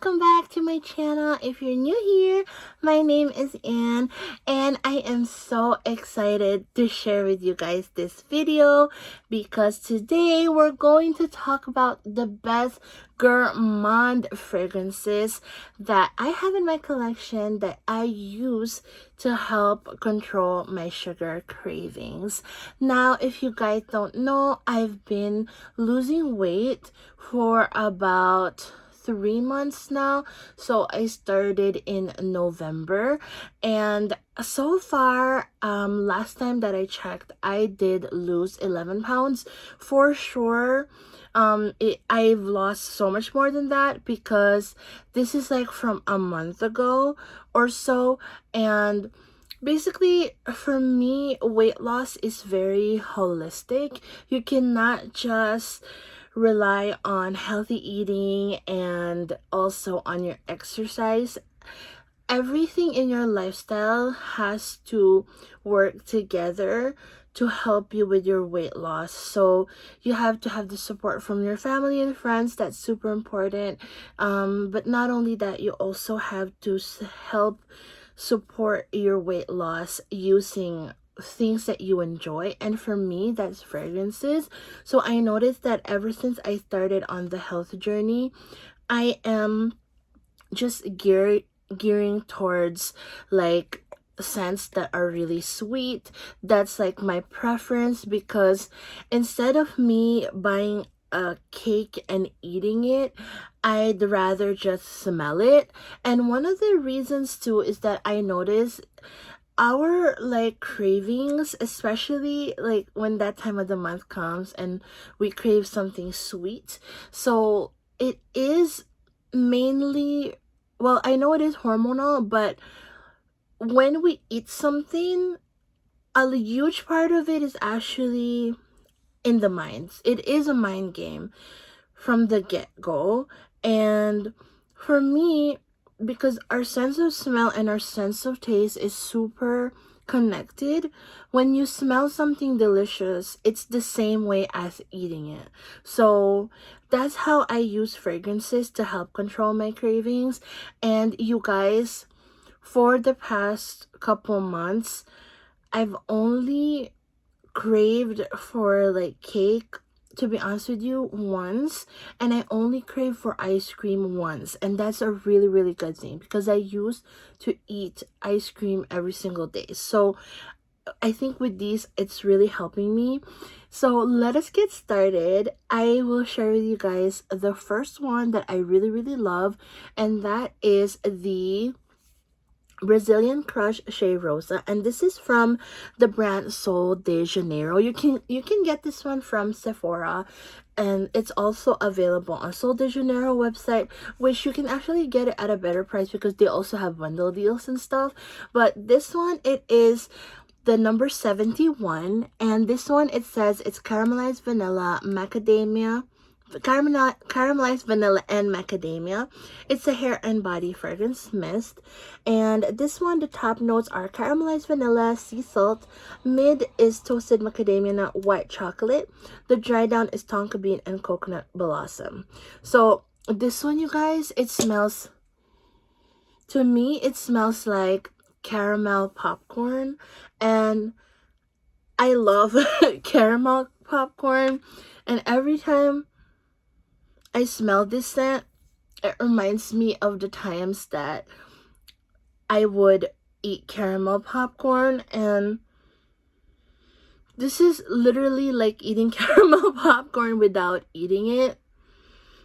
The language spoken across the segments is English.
welcome back to my channel. If you're new here, my name is Anne and I am so excited to share with you guys this video because today we're going to talk about the best gourmand fragrances that I have in my collection that I use to help control my sugar cravings. Now, if you guys don't know, I've been losing weight for about 3 months now. So I started in November, and so far, last time that I checked, I did lose 11 pounds for sure. I've lost so much more than that because this is like from a month ago or so. And basically, for me, weight loss is very holistic. You cannot just rely on healthy eating and also on your exercise. Everything in your lifestyle has to work together to help you with your weight loss. So you have to have the support from your family and friends. That's super important. But not only that, you also have to help support your weight loss using things that you enjoy, and for me that's fragrances. So I noticed that ever since I started on the health journey, I am just gearing towards like scents that are really sweet. That's like my preference, because instead of me buying a cake and eating it, I'd rather just smell it. And one of the reasons too is that I notice our like cravings, especially like when that time of the month comes and we crave something sweet. So it is mainly, well, I know it is hormonal, but when we eat something, a huge part of it is actually in the minds. It is a mind game from the get-go. And for me, because our sense of smell and our sense of taste is super connected, when you smell something delicious, it's the same way as eating it. So that's how I use fragrances to help control my cravings. And you guys, for the past couple months, I've only craved for like cake, to be honest with you, once, and I only crave for ice cream once, and that's a really good thing because I used to eat ice cream every single day. So I think with these it's really helping me. So let us get started. I will share with you guys the first one that I really love, and that is the Brazilian Crush Shea Rosa, and this is from the brand Sol de Janeiro. You can get this one from Sephora, and it's also available on Sol de Janeiro website, which you can actually get it at a better price because they also have bundle deals and stuff. But this one, it is the number 71, and this one, it says it's caramelized vanilla, macadamia, caramelized vanilla and macadamia. It's a hair and body fragrance mist, and this one, the top notes are caramelized vanilla, sea salt, mid is toasted macadamia nut, white chocolate, the dry down is tonka bean and coconut blossom. So this one, you guys, it smells, to me it smells like caramel popcorn, and I love caramel popcorn, and every time I smell this scent, it reminds me of the times that I would eat caramel popcorn, and this is literally like eating caramel popcorn without eating it.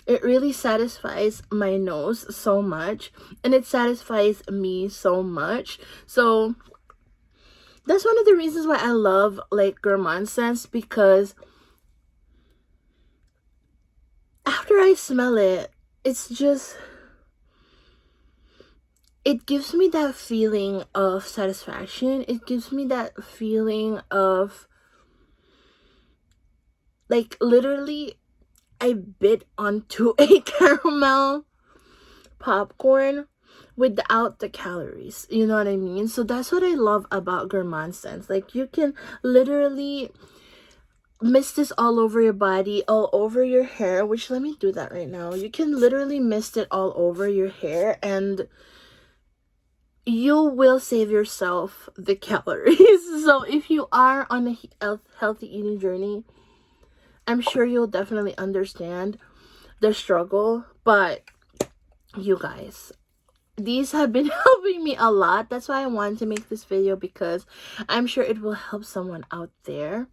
It really satisfies my nose so much, and it satisfies me so much. So that's one of the reasons why I love like gourmand scents, because after I smell it, it's just, it gives me that feeling of satisfaction. It gives me that feeling of like literally I bit onto a caramel popcorn without the calories. You know what I mean? So that's what I love about gourmand scents. Like you can literally mist this all over your body, all over your hair, which let me do that right now. You can literally mist it all over your hair, and you will save yourself the calories. So if you are on a healthy eating journey, I'm sure you'll definitely understand the struggle. But you guys, these have been helping me a lot. That's why I wanted to make this video, because I'm sure it will help someone out there.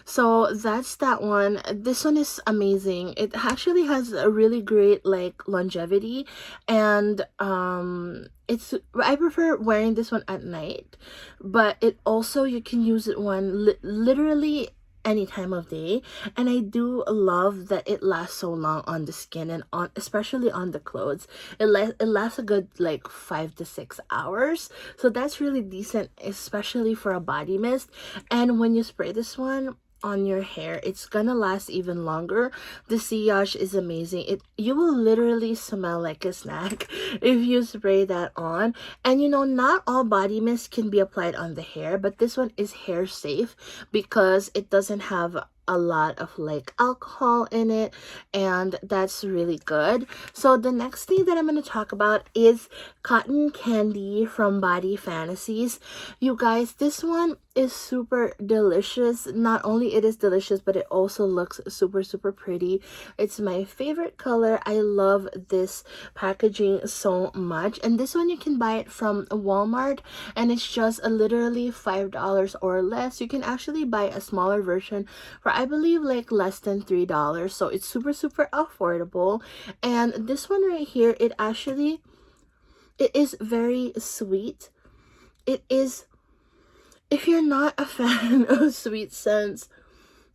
So that's that one. This one is amazing. It actually has a really great like longevity, and I prefer wearing this one at night, but it also, you can use it literally any time of day. And I do love that it lasts so long on the skin, and on, especially on the clothes, it lasts a good like 5 to 6 hours. So that's really decent, especially for a body mist. And when you spray this one on your hair, it's gonna last even longer. The sillage is amazing. You will literally smell like a snack if you spray that on. And you know, not all body mist can be applied on the hair, but this one is hair safe because it doesn't have a lot of like alcohol in it, and that's really good. So the next thing that I'm going to talk about is cotton candy from Body Fantasies. You guys, this one is super delicious. Not only it is delicious, but it also looks super pretty. It's my favorite color. I love this packaging so much. And this one, you can buy it from Walmart, and it's just literally $5 or less. You can actually buy a smaller version for, I believe, like less than $3. So it's super affordable. And this one right here, it is very sweet. It is, if you're not a fan of sweet scents,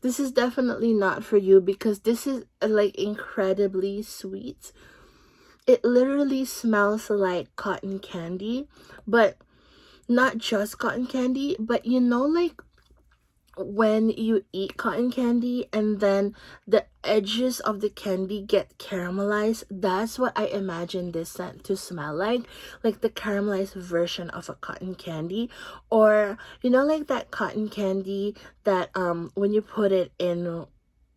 this is definitely not for you, because this is like incredibly sweet. It literally smells like cotton candy, but not just cotton candy, but you know, like when you eat cotton candy and then the edges of the candy get caramelized, that's what I imagine this scent to smell like the caramelized version of a cotton candy. Or you know, like that cotton candy that when you put it in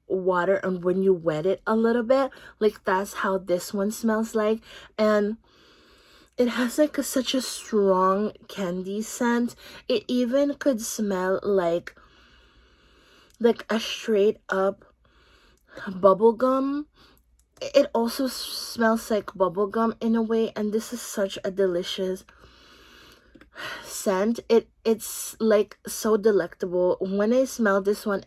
water and when you wet it a little bit, like that's how this one smells like. And it has like such a strong candy scent. It even could smell like a straight up bubble gum. It also smells like bubble gum in a way, and this is such a delicious scent. It's like so delectable. When I smell this one,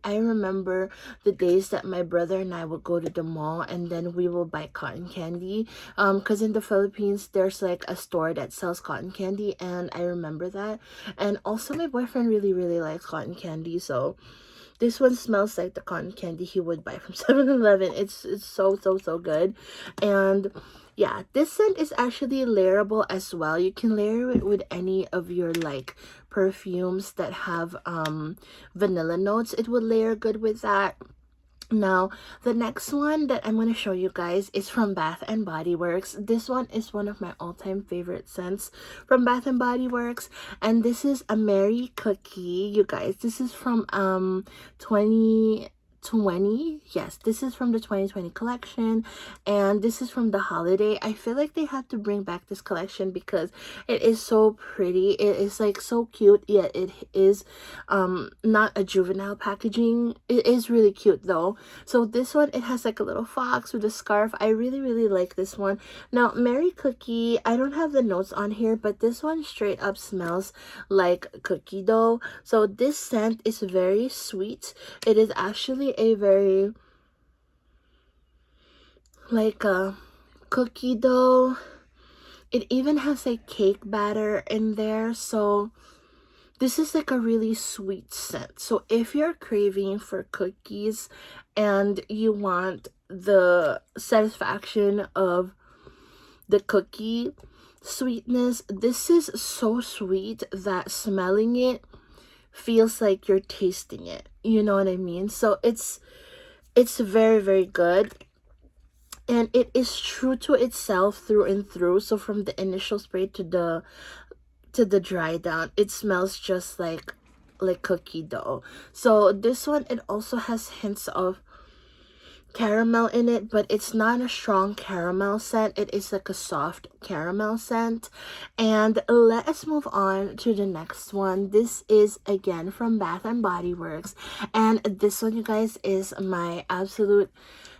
I remember the days that my brother and I would go to the mall, and then we will buy cotton candy, because in the Philippines there's like a store that sells cotton candy, and I remember that. And also my boyfriend really likes cotton candy, so this one smells like the cotton candy he would buy from 7-Eleven. It's so good. And yeah, this scent is actually layerable as well. You can layer it with any of your like perfumes that have vanilla notes. It would layer good with that. Now, the next one that I'm going to show you guys is from Bath and Body Works. This one is one of my all-time favorite scents from Bath and Body Works, and this is a Mary Cookie. You guys, this is from 2020. Yes, this is from the 2020 collection, and this is from the holiday. I feel like they have to bring back this collection because it is so pretty. It is like so cute, yet it is not a juvenile packaging. It is really cute though. So this one, it has like a little fox with a scarf. I really like this one. Now, Mary Cookie, I don't have the notes on here, but this one straight up smells like cookie dough. So this scent is very sweet. It is actually a very like a cookie dough. It even has a cake batter in there. So this is like a really sweet scent. So if you're craving for cookies and you want the satisfaction of the cookie sweetness, this is so sweet that smelling it feels like you're tasting it. You know what I mean? So it's very good, and it is true to itself through and through. So from the initial spray to the dry down, it smells just like like cookie dough. So this one, it also has hints of caramel in it, but it's not a strong caramel scent. It is like a soft caramel scent. And let us move on to the next one. This is again from Bath and Body Works, and this one, you guys, is my absolute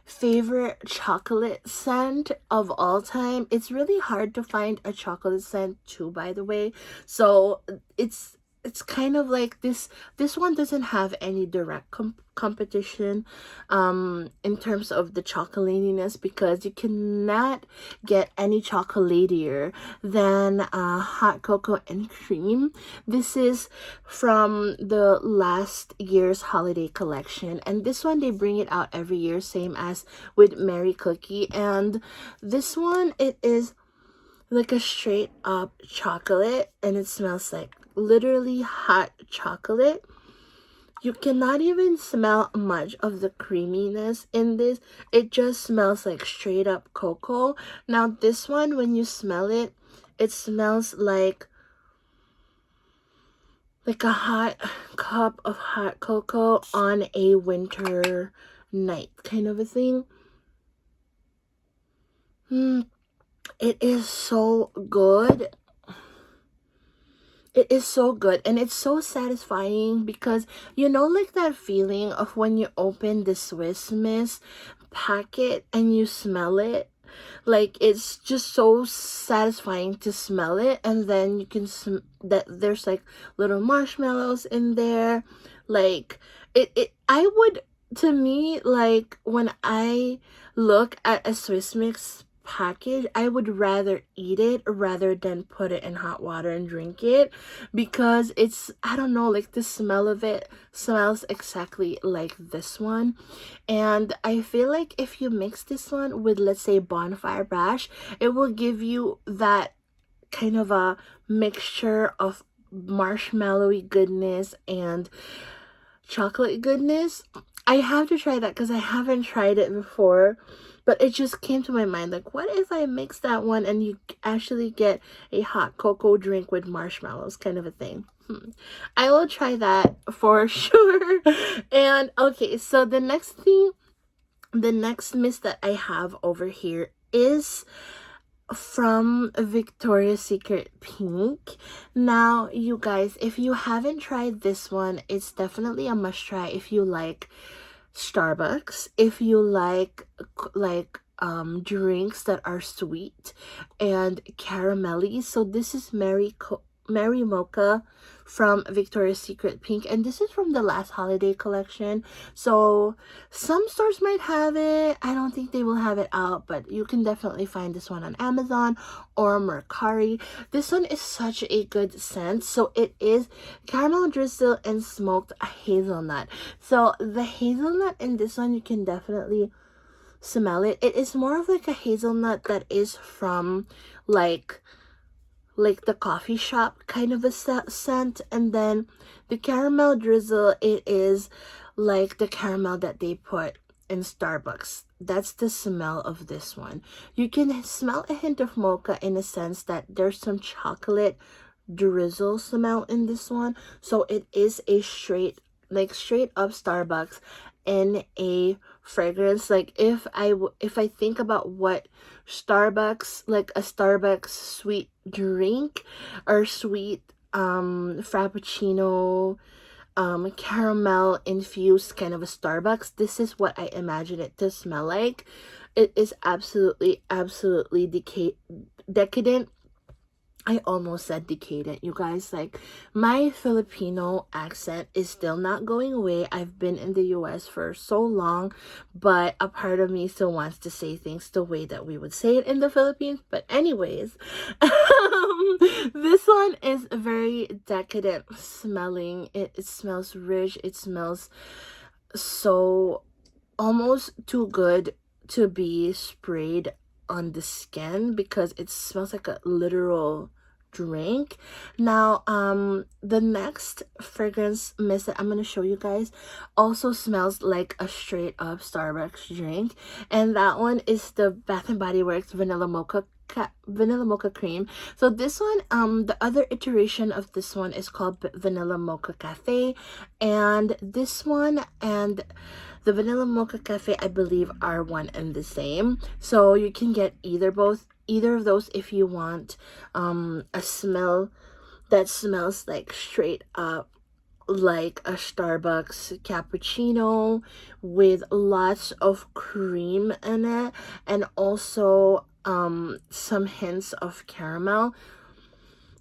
favorite chocolate scent of all time. It's really hard to find a chocolate scent too, by the way. So it's kind of like this one doesn't have any direct competition in terms of the chocolatiness, because you cannot get any chocolatier than hot cocoa and cream. This is from the last year's holiday collection, and this one they bring it out every year, same as with Mary Cookie. And this one, it is like a straight up chocolate, and it smells like literally hot chocolate. You cannot even smell much of the creaminess in this. It just smells like straight up cocoa. Now this one, when you smell it, it smells like a hot cup of hot cocoa on a winter night kind of a thing. It is so good. It is so good, and it's so satisfying, because you know, like that feeling of when you open the Swiss Miss packet and you smell it. Like, it's just so satisfying to smell it, and then you can that there's like little marshmallows in there. Like I would, to me, like when I look at a Swiss Mix package, I would rather eat it rather than put it in hot water and drink it, because it's, I don't know, like the smell of it smells exactly like this one. And I feel like if you mix this one with, let's say, Bonfire Bash, it will give you that kind of a mixture of marshmallowy goodness and chocolate goodness. I have to try that because I haven't tried it before, but it just came to my mind, like, what if I mix that one and you actually get a hot cocoa drink with marshmallows kind of a thing? I will try that for sure. And okay, so the next mist that I have over here is from Victoria's Secret Pink. Now, you guys, if you haven't tried this one, it's definitely a must try if you like Starbucks, if you like drinks that are sweet and caramelly. So this is Mary Mocha from Victoria's Secret Pink, and this is from the last holiday collection. So some stores might have it. I don't think they will have it out, but you can definitely find this one on Amazon or Mercari. This one is such a good scent. So it is caramel drizzle and smoked hazelnut. So the hazelnut in this one, you can definitely smell it. It is more of like a hazelnut that is from like the coffee shop kind of a scent. And then the caramel drizzle, it is like the caramel that they put in Starbucks. That's the smell of this one. You can smell a hint of mocha in a sense that there's some chocolate drizzle smell in this one. So it is a straight up Starbucks in a fragrance. Like if I think about what Starbucks, like a Starbucks sweet drink or sweet frappuccino, caramel infused kind of a Starbucks, this is what I imagine it to smell like. It is absolutely decadent. I almost said decadent, you guys. Like, my Filipino accent is still not going away. I've been in the US for so long, but a part of me still wants to say things the way that we would say it in the Philippines. But anyways, this one is very decadent smelling. It smells rich. It smells so almost too good to be sprayed on the skin, because it smells like a literal drink. Now the next fragrance mist that I'm going to show you guys also smells like a straight up Starbucks drink, and that one is the Bath and Body Works Vanilla Mocha vanilla mocha cream. So this one, the other iteration of this one is called vanilla mocha cafe, and this one and the vanilla mocha cafe, I believe, are one and the same. So you can get either of those if you want a smell that smells like straight up like a Starbucks cappuccino with lots of cream in it, and also some hints of caramel.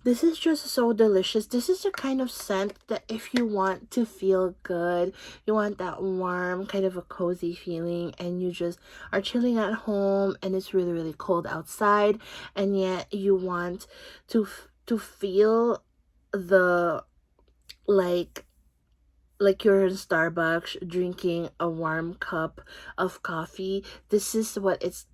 This is just so delicious. This is the kind of scent that if you want to feel good, you want that warm, kind of a cozy feeling, and you just are chilling at home and it's really, really cold outside, and yet you want to feel the like you're in Starbucks drinking a warm cup of coffee. This is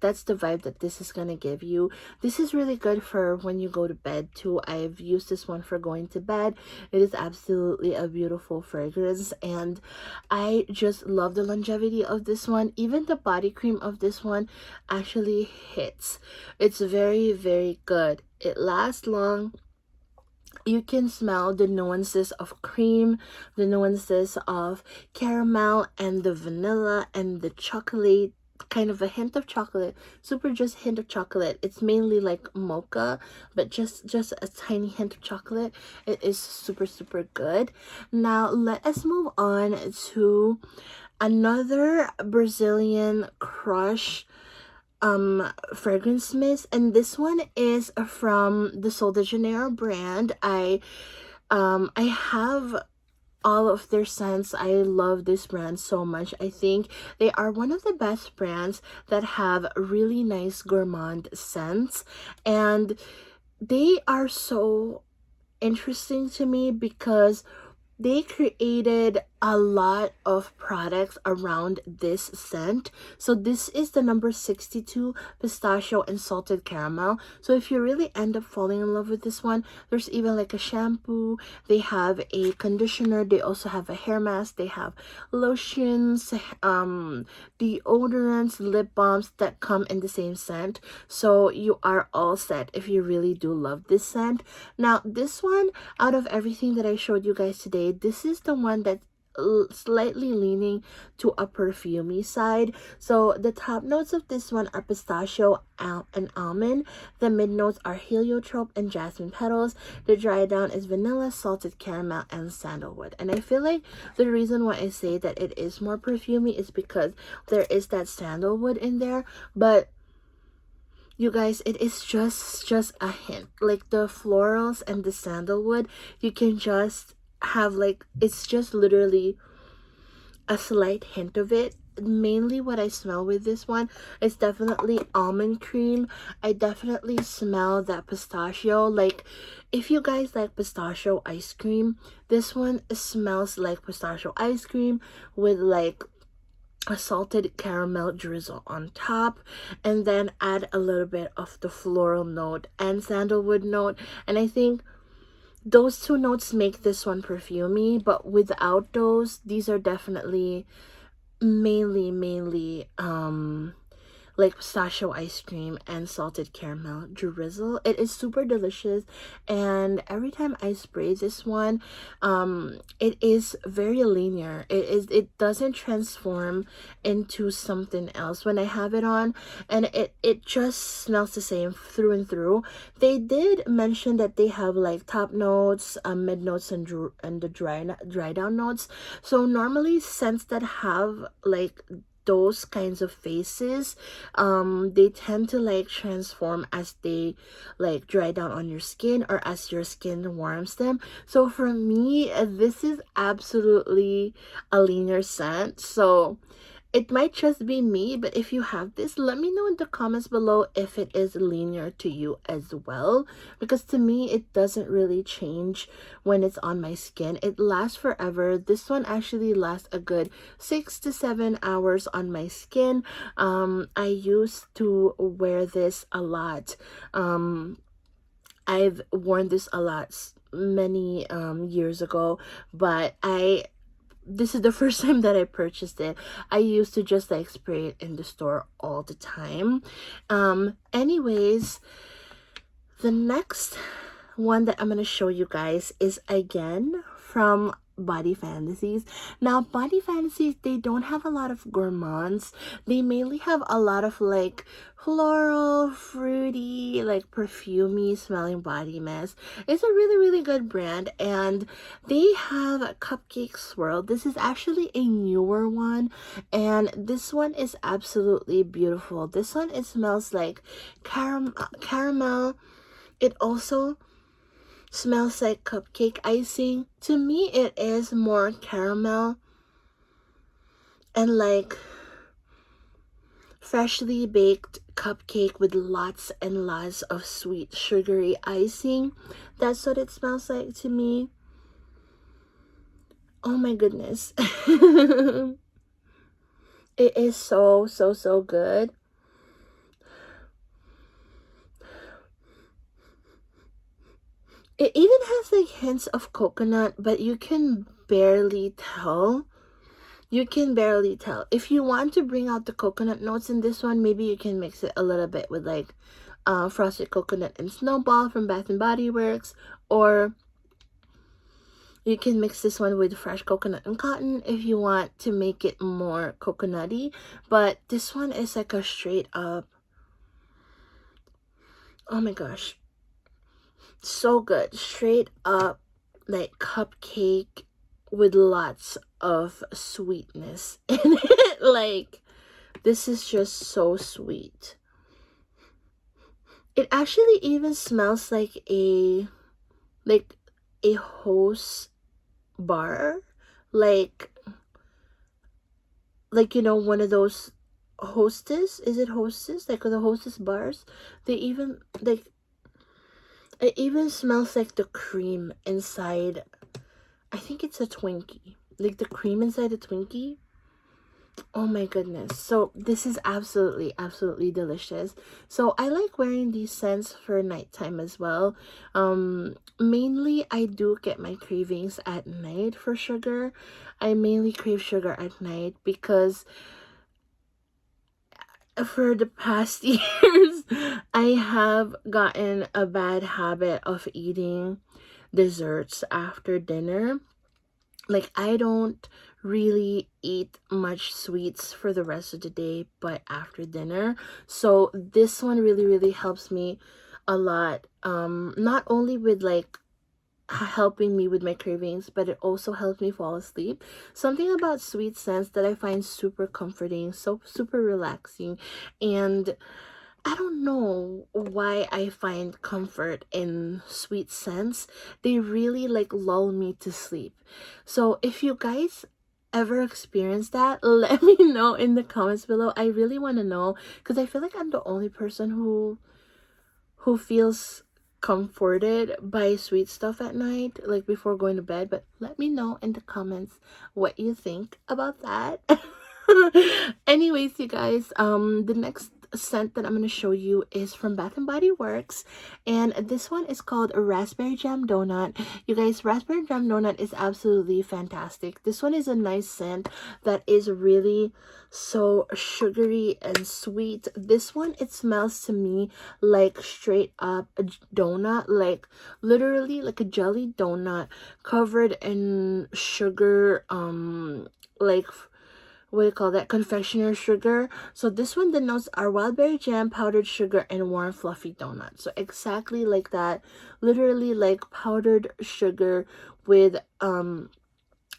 that's the vibe that this is gonna give you. This is really good for when you go to bed too. I've used this one for going to bed. It is absolutely a beautiful fragrance, and I just love the longevity of this one. Even the body cream of this one actually hits. It's very, very good. It lasts long. You can smell the nuances of cream, the nuances of caramel, and the vanilla and the chocolate, kind of a hint of chocolate, super just hint of chocolate. It's mainly like mocha, but just a tiny hint of chocolate. It is super, super good. Now let us move on to another Brazilian crush fragrance mist, and this one is from the Sol de Janeiro brand. I have all of their scents. I love this brand so much. I think they are one of the best brands that have really nice gourmand scents, and they are so interesting to me because they created a lot of products around this scent. So this is the number 62 pistachio and salted caramel. So if you really end up falling in love with this one, there's even like a shampoo, they have a conditioner, they also have a hair mask, they have lotions, deodorants, lip balms that come in the same scent. So you are all set if you really do love this scent. Now this one, out of everything that I showed you guys today, this is the one that slightly leaning to a perfumey side. So the top notes of this one are pistachio and almond. The mid notes are heliotrope and jasmine petals. The dry down is vanilla, salted caramel, and sandalwood. And I feel like the reason why I say that it is more perfumey is because there is that sandalwood in there, but you guys, it is just a hint. Like the florals and the sandalwood, you can just have like, it's just literally a slight hint of it. Mainly what I smell with this one is definitely almond cream. I definitely smell that pistachio. Like if you guys like pistachio ice cream, this one smells like pistachio ice cream with like a salted caramel drizzle on top, and then add a little bit of the floral note and sandalwood note. And I think those two notes make this one perfumey, but without those, these are definitely mainly like pistachio ice cream and salted caramel drizzle. It is super delicious, and every time I spray this one, it is very linear. It doesn't transform into something else when I have it on, and it just smells the same through and through. They did mention that they have like top notes, mid notes, and the dry down notes. So normally scents that have like those kinds of faces, they tend to like transform as they like dry down on your skin or as your skin warms them. So for me, this is absolutely a linear scent. So it might just be me, but if you have this, let me know in the comments below if it is linear to you as well. Because to me, it doesn't really change when it's on my skin. It lasts forever. This one actually lasts a good 6 to 7 hours on my skin. I used to wear this a lot. I've worn this a lot many years ago, but I this is the first time that I purchased it. I used to just like spray it in the store all the time. Anyways, the next one that I'm going to show you guys is again from Body Fantasies. Now, Body Fantasies, they don't have a lot of gourmands. They mainly have a lot of like floral, fruity, like perfumey smelling body mist. It's a really, really good brand, and they have a Cupcake Swirl. This is actually a newer one, and this one is absolutely beautiful. This one, it smells like caramel. It also smells like cupcake icing. To me, it is more caramel and like freshly baked cupcake with lots and lots of sweet sugary icing. That's what it smells like to me. Oh my goodness. It is so, so, so good. It even has like hints of coconut, but you can barely tell. You can barely tell. If you want to bring out the coconut notes in this one, maybe you can mix it a little bit with like frosted coconut and snowball from Bath and Body Works, or you can mix this one with fresh coconut and cotton if you want to make it more coconutty. But this one is like a straight up, oh my gosh, so good, straight up like cupcake with lots of sweetness in it. Like, this is just so sweet. It actually even smells like a host bar, like you know, one of those hostess, is it hostess, like the hostess bars? They even like, it even smells like the cream inside. I think it's a Twinkie, like the cream inside a Twinkie. Oh my goodness. So this is absolutely, absolutely delicious. So I like wearing these scents for nighttime as well. Mainly I do get my cravings at night for sugar. I mainly crave sugar at night because for the past years, I have gotten a bad habit of eating desserts after dinner. Like, I don't really eat much sweets for the rest of the day, but after dinner. So this one really, really helps me a lot. Not only with like helping me with my cravings, but it also helps me fall asleep. Something about sweet scents that I find super comforting, so super relaxing, and I don't know why I find comfort in sweet scents. They really like lull me to sleep. So if you guys ever experience that, let me know in the comments below. I really want to know, because I feel like I'm the only person who feels comforted by sweet stuff at night, like before going to bed. But let me know in the comments what you think about that. Anyways, you guys, the next scent that I'm going to show you is from Bath and Body Works, and this one is called Raspberry Jam Doughnut. You guys, Raspberry Jam Doughnut is absolutely fantastic. This one is a nice scent that is really so sugary and sweet. This one, it smells to me like straight up a donut, like literally like a jelly donut covered in sugar, like what do you call that, confectioner sugar. So this one, the notes are wild berry jam, powdered sugar, and warm fluffy donut. So exactly like that, literally like powdered sugar with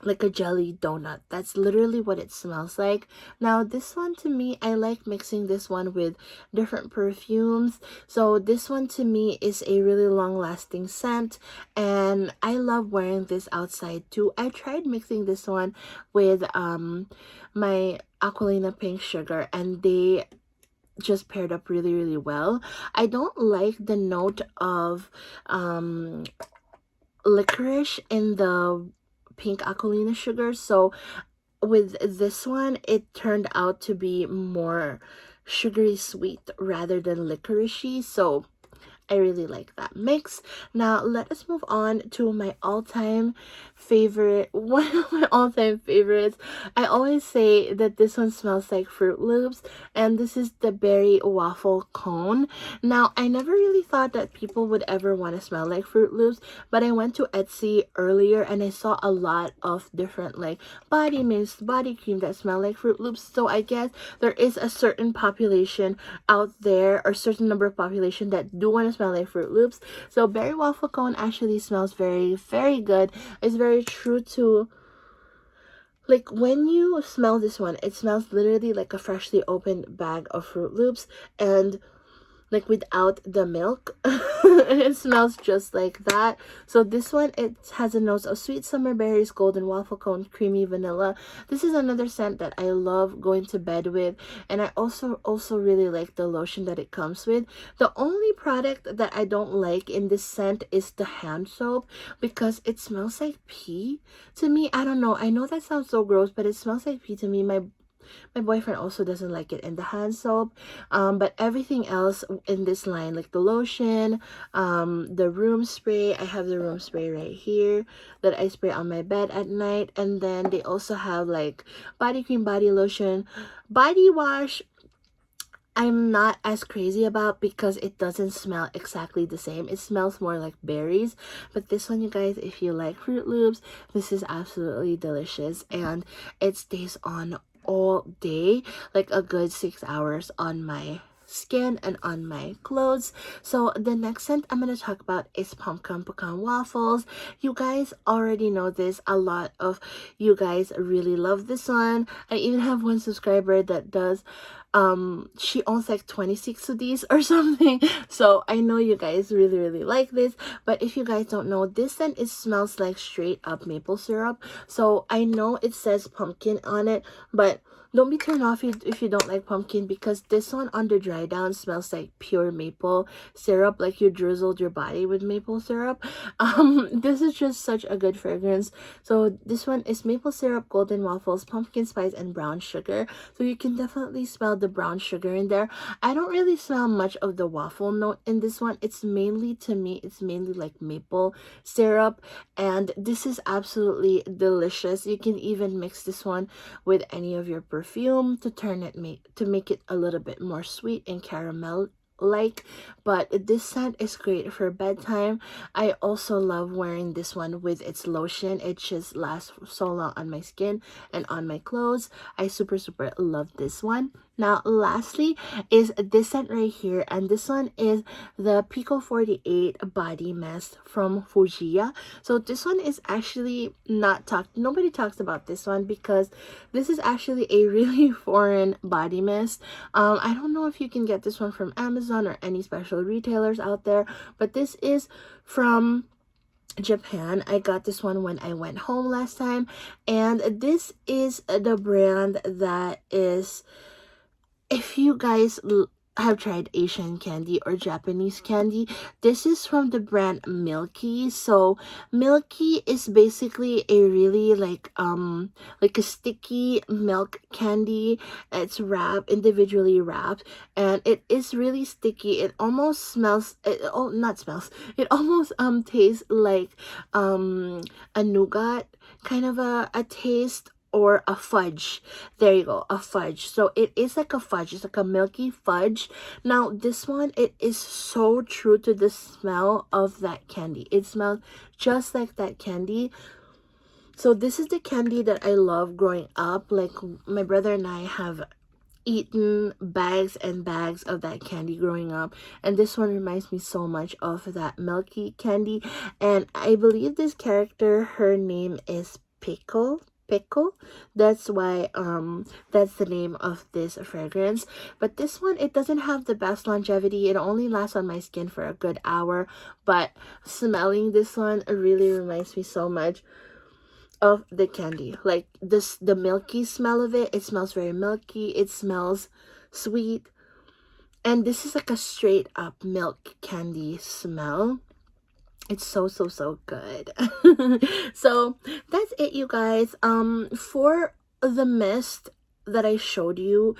like a jelly donut. That's literally what it smells like. Now this one, to me, I like mixing this one with different perfumes. So this one to me is a really long lasting scent, and I love wearing this outside too. I tried mixing this one with my Aquilina pink sugar, and they just paired up really, really well. I don't like the note of licorice in the pink Aquilina sugar, so with this one, it turned out to be more sugary sweet rather than licoricey. So I really like that mix. Now let us move on to my all-time favorite, one of my all-time favorites. I always say that this one smells like Fruit Loops, and this is the berry waffle cone. Now I never really thought that people would ever want to smell like Fruit Loops, but I went to Etsy earlier and I saw a lot of different like body mist, body cream that smell like Fruit Loops. So I guess there is a certain population out there, or certain number of population that do want to smell like Fruit Loops. So berry waffle cone actually smells very, very good. It's very true to, like, when you smell this one, it smells literally like a freshly opened bag of Fruit Loops, and like without the milk. It smells just like that. So this one, it has a nose of sweet summer berries, golden waffle cone, creamy vanilla. This is another scent that I love going to bed with, and I also really like the lotion that it comes with. The only product that I don't like in this scent is the hand soap, because it smells like pee to me. I don't know, I know that sounds so gross, but it smells like pee to me. My boyfriend also doesn't like it in the hand soap. But everything else in this line, like the lotion, the room spray, I have the room spray right here that I spray on my bed at night. And then they also have like body cream, body lotion, body wash. I'm not as crazy about, because it doesn't smell exactly the same. It smells more like berries. But this one, you guys, if you like Fruit Loops, this is absolutely delicious, and it stays on all day, like a good 6 hours on my skin and on my clothes. So the next scent I'm going to talk about is pumpkin pecan waffles. You guys already know this. A lot of you guys really love this one. I even have one subscriber that does, she owns like 26 of these or something. So I know you guys really like this. But if you guys don't know, this scent, it smells like straight up maple syrup. So I know it says pumpkin on it, but don't be turned off if you don't like pumpkin, because this one on the dry down smells like pure maple syrup, like you drizzled your body with maple syrup. This is just such a good fragrance. So this one is maple syrup, golden waffles, pumpkin spice, and brown sugar. So you can definitely smell the brown sugar in there. I don't really smell much of the waffle note in this one. It's mainly, to me, it's mainly like maple syrup, and this is absolutely delicious. You can even mix this one with any of your perfume to make it a little bit more sweet and caramel like. But this scent is great for bedtime. I also love wearing this one with its lotion. It just lasts so long on my skin and on my clothes. I super love this one. Now lastly is this scent right here, and this one is the Pico 48 body mist from Fujiya. So this one is actually nobody talks about this one, because this is actually a really foreign body mist. I don't know if you can get this one from Amazon or any special retailers out there, but this is from Japan. I got this one when I went home last time, and this is the brand that is, if you guys have tried Asian candy or Japanese candy, this is from the brand Milky. So Milky is basically a really like a sticky milk candy. It's individually wrapped, and it is really sticky. It almost smells, not smells, it almost tastes like a nougat kind of a taste, or a fudge. There you go, a fudge. So it is like a fudge. It's like a milky fudge. Now this one, it is so true to the smell of that candy. It smells just like that candy. So this is the candy that I love growing up. Like, my brother and I have eaten bags and bags of that candy growing up, and this one reminds me so much of that milky candy. And I believe this character, her name is Pickle. That's why that's the name of this fragrance. But this one, it doesn't have the best longevity. It only lasts on my skin for a good hour, but smelling this one really reminds me so much of the candy. Like the milky smell of it. It smells very milky. It smells sweet, and this is like a straight up milk candy smell. It's so good. So that's it, you guys. For the mist, that I showed you,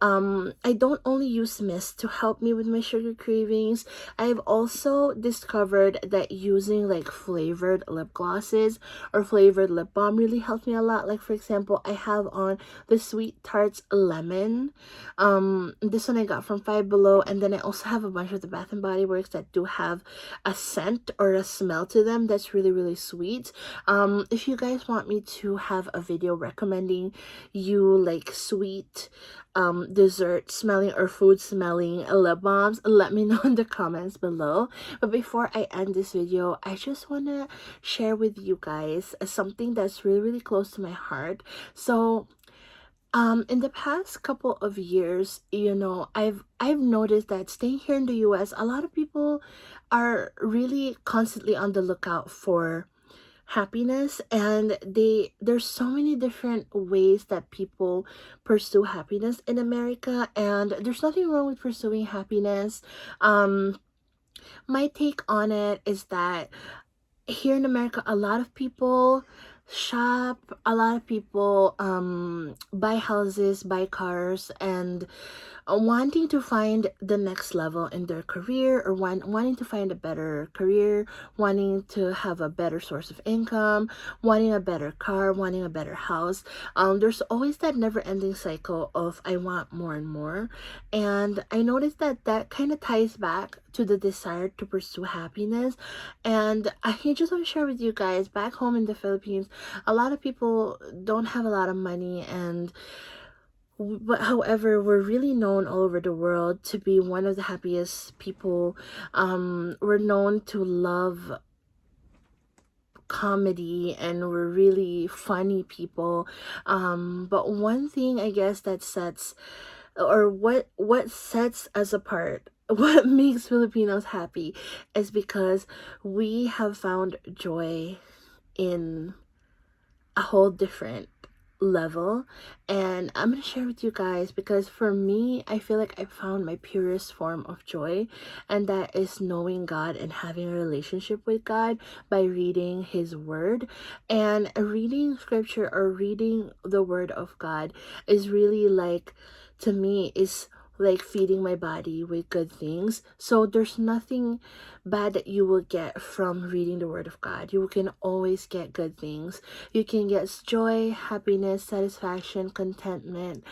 I don't only use mist to help me with my sugar cravings. I've also discovered that using like flavored lip glosses or flavored lip balm really helps me a lot. Like for example, I have on the Sweet Tarts Lemon. This one I got from Five Below, and then I also have a bunch of the Bath and Body Works that do have a scent or a smell to them that's really, really sweet. If you guys want me to have a video recommending you like sweet dessert smelling or food smelling lip balms, let me know in the comments below. But before I end this video, I just want to share with you guys something that's really, really close to my heart. So in the past couple of years, you know, I've noticed that staying here in the US, a lot of people are really constantly on the lookout for happiness, and there's so many different ways that people pursue happiness in America, and there's nothing wrong with pursuing happiness. My take on it is that here in America, a lot of people shop, a lot of people buy houses, buy cars, and wanting to find the next level in their career, or wanting to find a better career, wanting to have a better source of income, wanting a better car, wanting a better house. There's always that never-ending cycle of I want more and more, and I noticed that that kind of ties back to the desire to pursue happiness. And I just want to share with you guys, back home in the Philippines, a lot of people don't have a lot of money, and but however, we're really known all over the world to be one of the happiest people. We're known to love comedy, and we're really funny people. But one thing I guess that sets, or what sets us apart, what makes Filipinos happy, is because we have found joy in a whole different level. And I'm gonna share with you guys, because for me, I feel like I found my purest form of joy, and that is knowing God and having a relationship with God by reading his word. And reading scripture or reading the word of God is really like, to me, is like feeding my body with good things. So there's nothing bad that you will get from reading the word of God. You can always get good things. You can get joy, happiness, satisfaction, contentment,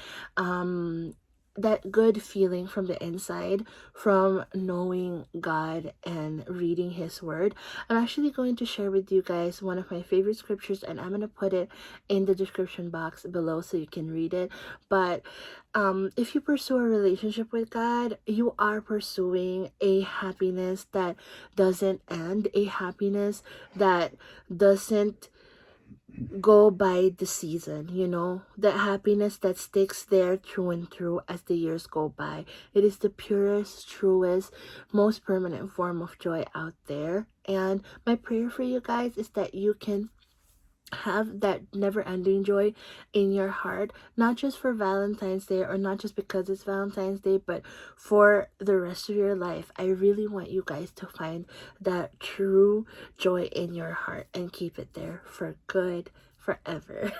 that good feeling from the inside from knowing God and reading his word. I'm actually going to share with you guys one of my favorite scriptures, and I'm going to put it in the description box below so you can read it. But if you pursue a relationship with God, you are pursuing a happiness that doesn't end, a happiness that doesn't go by the season, you know, the happiness that sticks there through and through as the years go by. It is the purest, truest, most permanent form of joy out there. And my prayer for you guys is that you can have that never-ending joy in your heart, not just for Valentine's Day, or not just because it's Valentine's Day, but for the rest of your life. I really want you guys to find that true joy in your heart and keep it there for good, forever.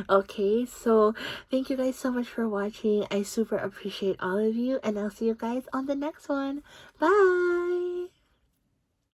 Okay, so thank you guys so much for watching. I super appreciate all of you, and I'll see you guys on the next one. Bye.